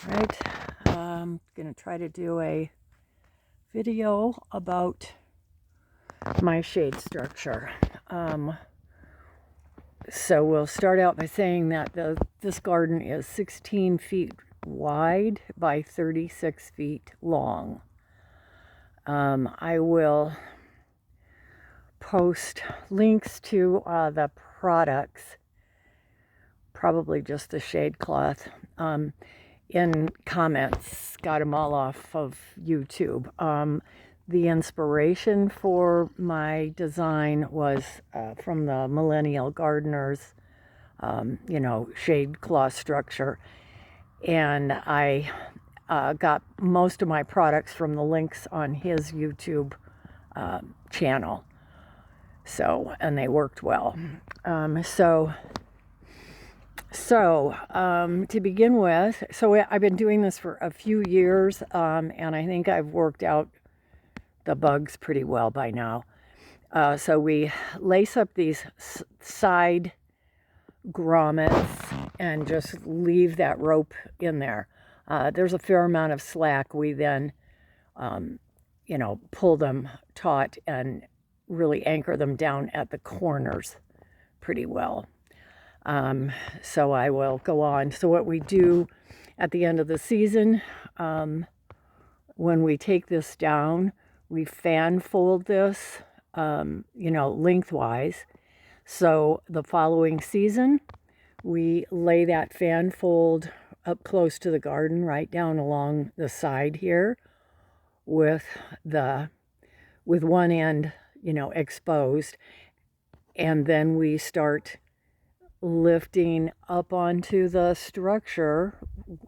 Right, I'm gonna try to do a video about my shade structure. So we'll start out by saying that this garden is 16 feet wide by 36 feet long. I will post links to the products, probably just the shade cloth, in comments. Got them all off of YouTube. The inspiration for my design was from the Millennial gardeners, shade cloth structure. And I got most of my products from the links on his YouTube channel. So, and they worked well. To begin with, I've been doing this for a few years, and I think I've worked out the bugs pretty well by now. So we lace up these side grommets and just leave that rope in there. There's a fair amount of slack. We then, pull them taut and really anchor them down at the corners pretty well. So I will go on. So what we do at the end of the season, when we take this down, we fan fold this, lengthwise. So the following season, we lay that fan fold up close to the garden, right down along the side here, with one end, exposed, and then we start lifting up onto the structure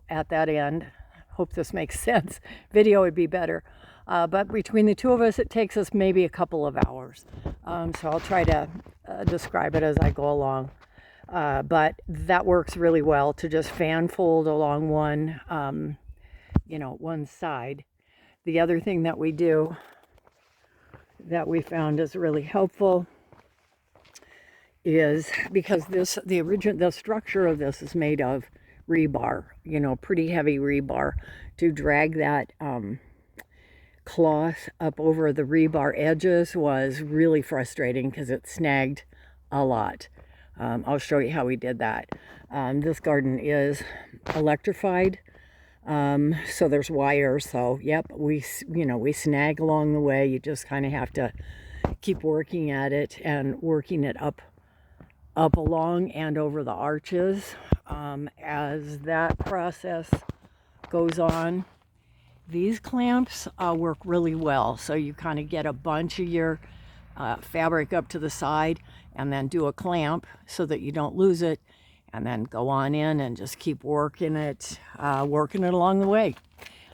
at that end. Hope this makes sense. Video would be better. But between the two of us, it takes us maybe a couple of hours. So I'll try to describe it as I go along. But that works really well to just fan fold along one side. The other thing that we do that we found is really helpful is because the structure of this is made of rebar, pretty heavy rebar. To drag that cloth up over the rebar edges was really frustrating because it snagged a lot. I'll show you how we did that. This garden is electrified, so there's wires. So yep, we snag along the way. You just kind of have to keep working at it and working it up along and over the arches. As that process goes on, these clamps work really well. So you kind of get a bunch of your fabric up to the side and then do a clamp so that you don't lose it, and then go on in and just keep working it along the way.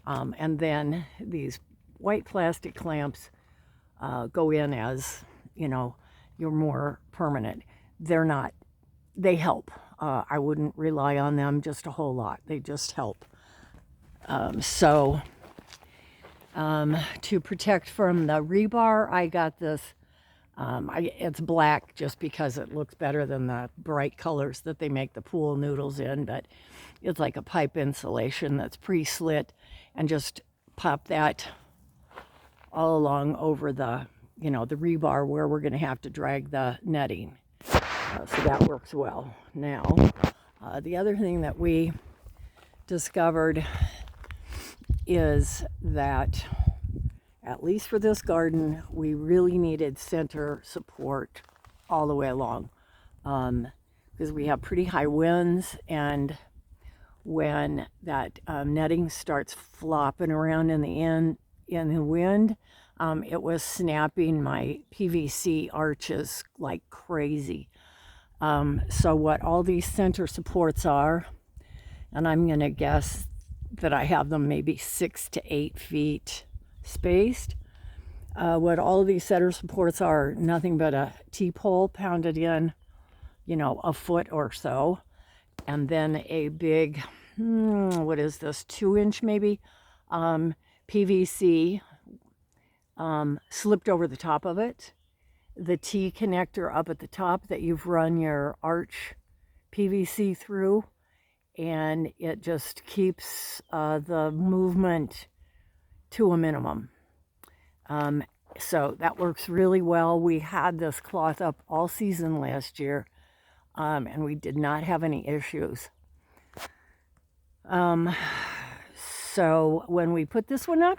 And then these white plastic clamps go in as, your more permanent. They help. I wouldn't rely on them just a whole lot. They just help. To protect from the rebar, I got this. It's black just because it looks better than the bright colors that they make the pool noodles in, but it's like a pipe insulation that's pre-slit, and just pop that all along over the rebar where we're going to have to drag the netting. So that works well. Now, the other thing that we discovered is that, at least for this garden, we really needed center support all the way along, because we have pretty high winds, and when that netting starts flopping around in the wind, it was snapping my PVC arches like crazy. So what all these center supports are, and I'm going to guess that I have them maybe 6 to 8 feet spaced. What all of these center supports are, nothing but a T-pole pounded in, a foot or so, and then a big, what is this, 2-inch maybe, PVC slipped over the top of it. The T connector up at the top that you've run your arch PVC through, and it just keeps the movement to a minimum. So that works really well. We had this cloth up all season last year, and we did not have any issues. So when we put this one up,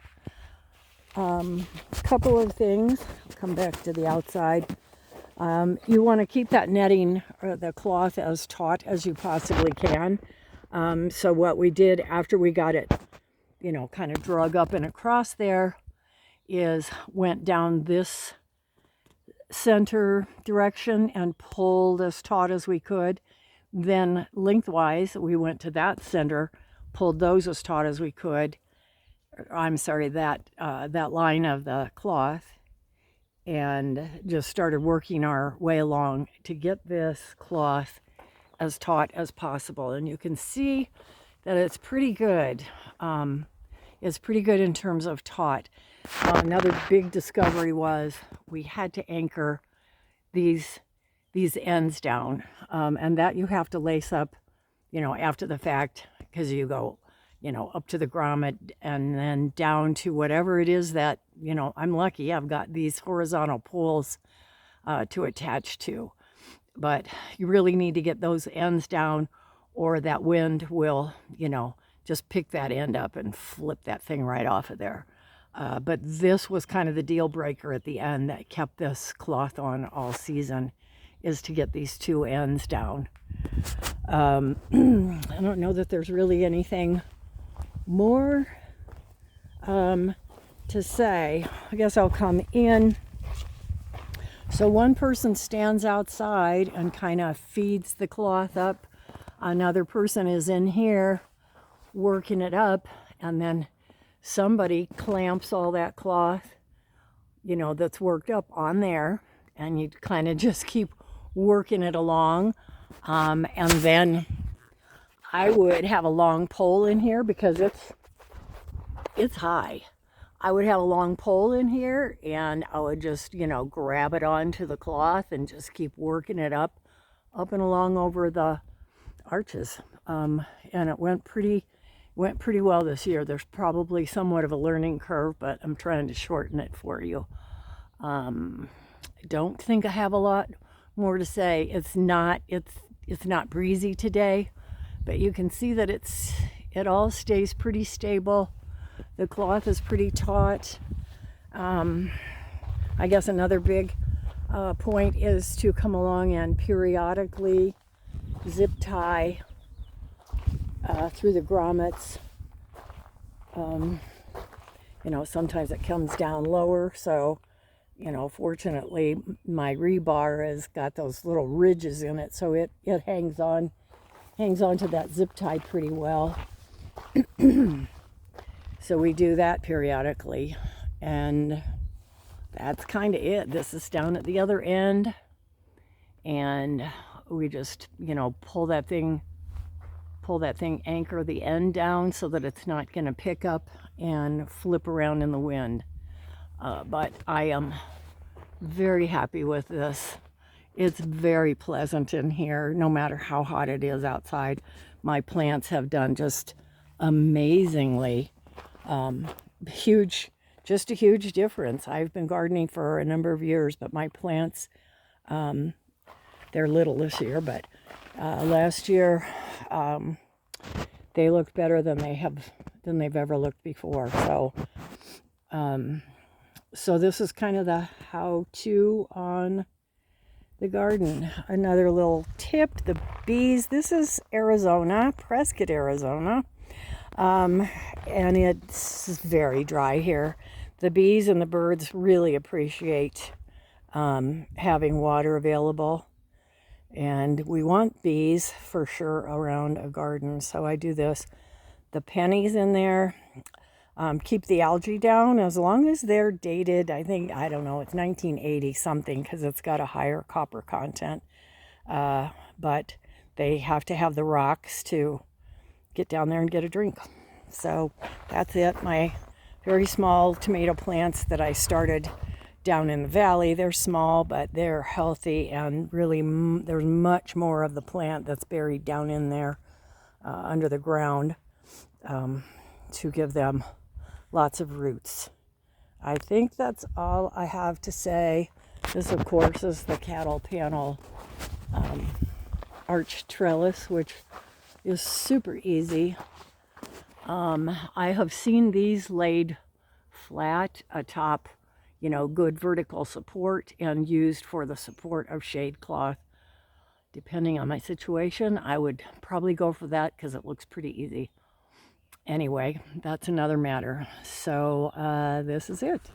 a couple of things. I'll come back to the outside. You want to keep that netting or the cloth as taut as you possibly can. So what we did after we got it, kind of drug up and across there, is went down this center direction and pulled as taut as we could. Then lengthwise, we went to that center, pulled those as taut as we could. I'm sorry, that line of the cloth, and just started working our way along to get this cloth as taut as possible. And you can see that it's pretty good. It's pretty good in terms of taut. Another big discovery was we had to anchor these ends down, and that you have to lace up, after the fact, because you go, up to the grommet and then down to whatever it is that, I'm lucky I've got these horizontal poles to attach to. But you really need to get those ends down, or that wind will, just pick that end up and flip that thing right off of there. But this was kind of the deal breaker at the end that kept this cloth on all season, is to get these two ends down. I don't know that there's really anything more to say. I guess I'll come in. So one person stands outside and kind of feeds the cloth up. Another person is in here working it up, and then somebody clamps all that cloth, that's worked up on there, and you kind of just keep working it along. And then I would have a long pole in here because it's high. I would have a long pole in here, and I would just, grab it onto the cloth and just keep working it up and along over the arches. And it went pretty well this year. There's probably somewhat of a learning curve, but I'm trying to shorten it for you. I don't think I have a lot more to say. It's not breezy today, but you can see that it all stays pretty stable. The cloth is pretty taut. I guess another big point is to come along and periodically zip tie through the grommets. Sometimes it comes down lower, so fortunately my rebar has got those little ridges in it, so it hangs on to that zip tie pretty well. So we do that periodically, and that's kind of it. This is down at the other end, and we just pull that thing, anchor the end down so that it's not going to pick up and flip around in the wind. But I am very happy with this. It's very pleasant in here, no matter how hot it is outside. My plants have done just amazingly. Just a huge difference. I've been gardening for a number of years, but my plants, they're little this year, but last year they looked better than they've ever looked before. So this is kind of the how-to on the garden. Another little tip: the bees. This is Arizona, Prescott, Arizona. And it's very dry here. The bees and the birds really appreciate having water available, and we want bees for sure around a garden. So I do this. The pennies in there keep the algae down as long as they're dated. I don't know, it's 1980 something, because it's got a higher copper content, but they have to have the rocks to get down there and get a drink. So that's it. My very small tomato plants that I started down in the valley, they're small, but they're healthy, and really there's much more of the plant that's buried down in there. under the ground to give them lots of roots. I think that's all I have to say. This, of course, is the cattle panel arch trellis, which is super easy. I have seen these laid flat atop, good vertical support and used for the support of shade cloth. Depending on my situation, I would probably go for that because it looks pretty easy. Anyway, that's another matter. So this is it.